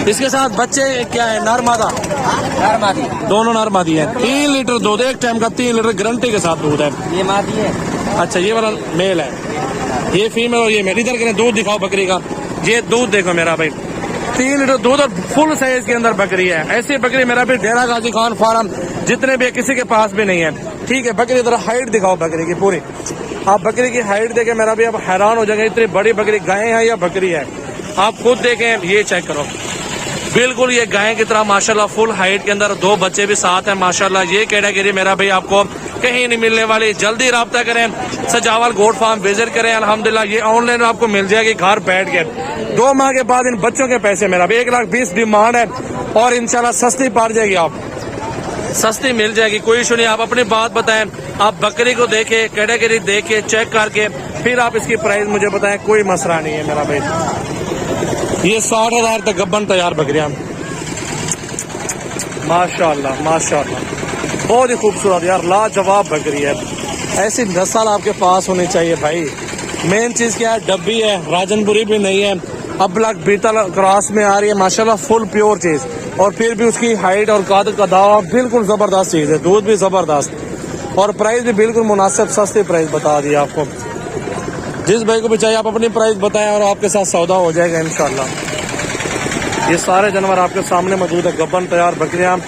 इसके साथ बच्चे क्या है, नर मादा? नर मादी, दोनों नर मादी है। 3 लीटर दूध एक टाइम का, 3 लीटर गारंटी के साथ दूध है। ये मादी है। अच्छा, ये वाला मेल है, ये फीमेल और ये मेल। इधर करें, दूध दिखाओ बकरी का। ये दूध देखो मेरा भाई, 3 लीटर दूध और फुल साइज के अंदर बकरी है। ऐसी बकरी मेरा भी डेरा गाजी खान फार्म जितने भी किसी के पास भी नहीं है। ठीक है, बकरी इधर हाइट दिखाओ बकरी की पूरी। आप बकरी की हाइट देखे मेरा भी आप हैरान हो जाएंगे, इतनी बड़ी बकरी गाय है या बकरी है। आप खुद देखें, ये चेक करो, बिल्कुल ये गाय की तरह माशाल्लाह फुल हाइट के अंदर। 2 बच्चे भी साथ हैं माशाल्लाह। ये कैटेगरी मेरा भाई आपको कहीं नहीं मिलने वाली। जल्दी राब्ता करें, सजावल गोट फार्म विजिट करें। अल्हम्दुलिल्लाह ये ऑनलाइन आपको मिल जाएगी घर बैठ के। 2 माह के बाद इन बच्चों के पैसे मेरा भी 1,20,000 डिमांड है और इंशाल्लाह सस्ती पड़ जाएगी, आप सस्ती मिल जाएगी, कोई इशू नहीं। आप अपनी बात बताएं, आप बकरी को देखे, कैटेगरी देखे, चेक करके फिर आप इसकी प्राइस मुझे बताएं, कोई मसला नहीं है मेरा भाई। ये 60,000 तक गब्बन तैयार बकरियां माशाल्लाह माशाल्लाह, बहुत ही खूबसूरत यार, लाजवाब बकरी है। ऐसी नस्ल आपके पास होनी चाहिए भाई। मेन चीज क्या है, डब्बी है, राजनपुरी भी नहीं है, अबलग बीतल क्रॉस में आ रही है माशाल्लाह, फुल प्योर चीज। और फिर भी उसकी हाइट और कद का दावा बिल्कुल जबरदस्त चीज है, दूध भी जबरदस्त और प्राइस भी बिल्कुल मुनासिब, सस्ती प्राइस बता दी आपको। जिस भाई को भी चाहिए आप अपनी प्राइस बताएं और आपके साथ सौदा हो जाएगा इंशाल्लाह। ये सारे जानवर आपके सामने मौजूद है, गब्बन तैयार बकरियां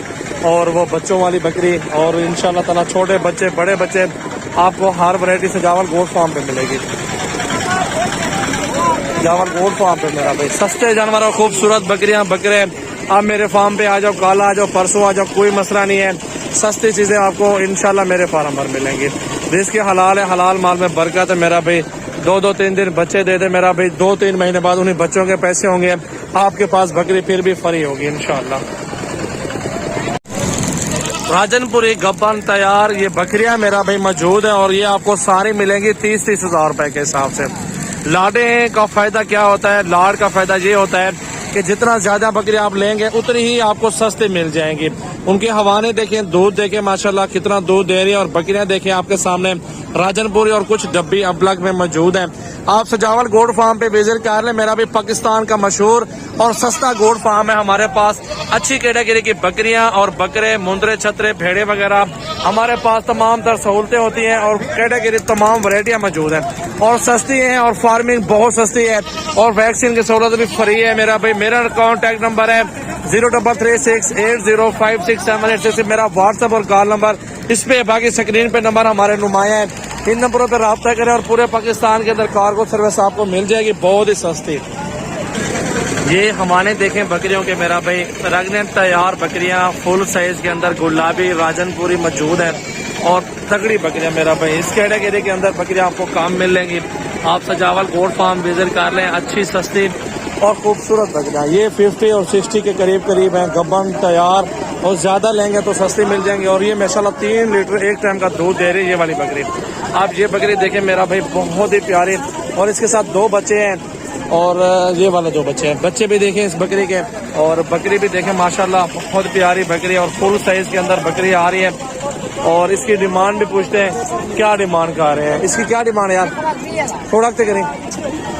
और वो बच्चों वाली बकरी, और इंशाल्लाह ताला छोटे बच्चे बड़े बच्चे आपको हर वैरायटी से जावल गोट फार्म पे मिलेगी। जावल गोट फार्म पे मेरा भाई सस्ते जानवर और खूबसूरत बकरियां बकरे आप मेरे फार्म पे आ जाओ, कल आ जाओ, परसों आ जाओ, कोई मसला नहीं है। सस्ती चीजें आपको इंशाल्लाह मेरे फार्म पर मिलेंगी। रिस्क हलाल है, हलाल माल में बरकत है मेरा भाई। 2-3 दिन बच्चे दे दे मेरा भाई, 2-3 महीने बाद उन्हीं बच्चों के पैसे होंगे आपके पास, बकरी फिर भी फ्री होगी इंशाल्लाह। राजनपुरी गब्बन तैयार ये बकरियां मेरा भाई मौजूद है और ये आपको सारी मिलेंगी 30-30 हजार रुपए के हिसाब से। लाडे का फायदा क्या होता है, लाड़ का फायदा ये होता है कि जितना ज्यादा बकरी आप लेंगे उतनी ही आपको सस्ते मिल जाएंगी। उनके हवाने देखें, दूध देखें माशाल्लाह कितना दूध दे रही है, और बकरियां देखें आपके सामने राजनपुरी और कुछ डब्बी अबलग में मौजूद हैं। आप सजावल गोट फार्म पे विजिट कर लें, मेरा भी पाकिस्तान का मशहूर और सस्ता गोट फार्म है हमारे पास। अच्छी कैटेगरी की बकरियां और बकरे, मुंदरे, छतरे, भेड़े वगैरह हमारे पास तमाम तर सहूलतें होती हैं और कैटेगरी तमाम वैरायटियां मौजूद हैं और सस्ती हैं और फार्मिंग बहुत सस्ती है और वैक्सीन की सहूलत भी फ्री है मेरा भाई। मेरा कॉन्टैक्ट नंबर है 0336805678 मेरा व्हाट्सएप और कॉल नंबर इस पे, बाकी स्क्रीन पे नंबर हमारे नुमाया है। इन नंबरों पर राब्ता करें और पूरे पाकिस्तान के अंदर कार्गो सर्विस आपको मिल जाएगी बहुत ही सस्ती। ये हमारे देखें बकरियों के मेरा भाई रंगने तैयार बकरियां फुल साइज के अंदर गुलाबी राजनपुरी मौजूद है और तगड़ी बकरियां मेरा भाई। इस कैटेगरी के अंदर बकरियां आपको काम मिलेंगी। आप सजावल गोट फार्म विजिट कर लें, अच्छी सस्ती और खूबसूरत बकरियां। ये 50 और 60 के करीब हैं, गब्बन तैयार, और ज्यादा लेंगे तो सस्ती मिल जाएंगे। और ये माशाल्लाह 3 लीटर एक टाइम का दूध दे रही है ये वाली बकरी। आप ये बकरी देखें मेरा भाई, बहुत ही प्यारी, और इसके साथ 2 बच्चे हैं और ये वाले 2 बच्चे हैं। बच्चे भी देखें इस बकरी के और बकरी भी देखें माशाल्लाह, बहुत प्यारी बकरी और फुल साइज के अंदर बकरी आ रही है। और इसकी डिमांड भी पूछते हैं, क्या डिमांड कर रहे हैं, इसकी क्या डिमांड है यार, थोड़ा करें।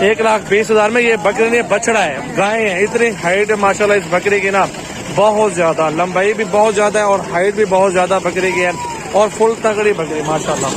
1,20,000 में ये बकरी नहीं, बछड़ा है, गाय है। इतनी हाइट है माशाल्लाह इस बकरी की ना, बहुत ज्यादा लंबाई भी बहुत ज्यादा है और हाइट भी बहुत ज्यादा बकरी की है और फुल तगड़ी बकरी माशाल्लाह।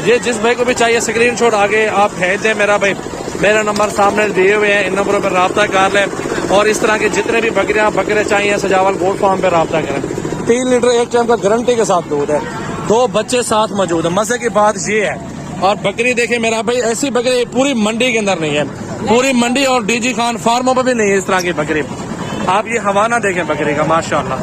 ये जिस भाई को भी चाहिए स्क्रीनशॉट आगे आप भेज दें मेरा भाई, मेरा नंबर सामने दिए हुए हैं, इन नंबरों पर राब्ता कर लें। और इस तरह के जितने भी बकरियां बकरे चाहिए सजावल गोट फार्म पे राब्ता करें। 3 लीटर एक टाइम का गारंटी के साथ दूध है, 2 बच्चे साथ मौजूद है। मजे की बात ये है। और बकरी देखे मेरा भाई, ऐसी बकरी पूरी मंडी के अंदर नहीं है, पूरी मंडी और डीजी खान फार्मों पर भी नहीं है इस तरह की बकरी। आप ये हवाना देखें बकरी का माशाल्लाह।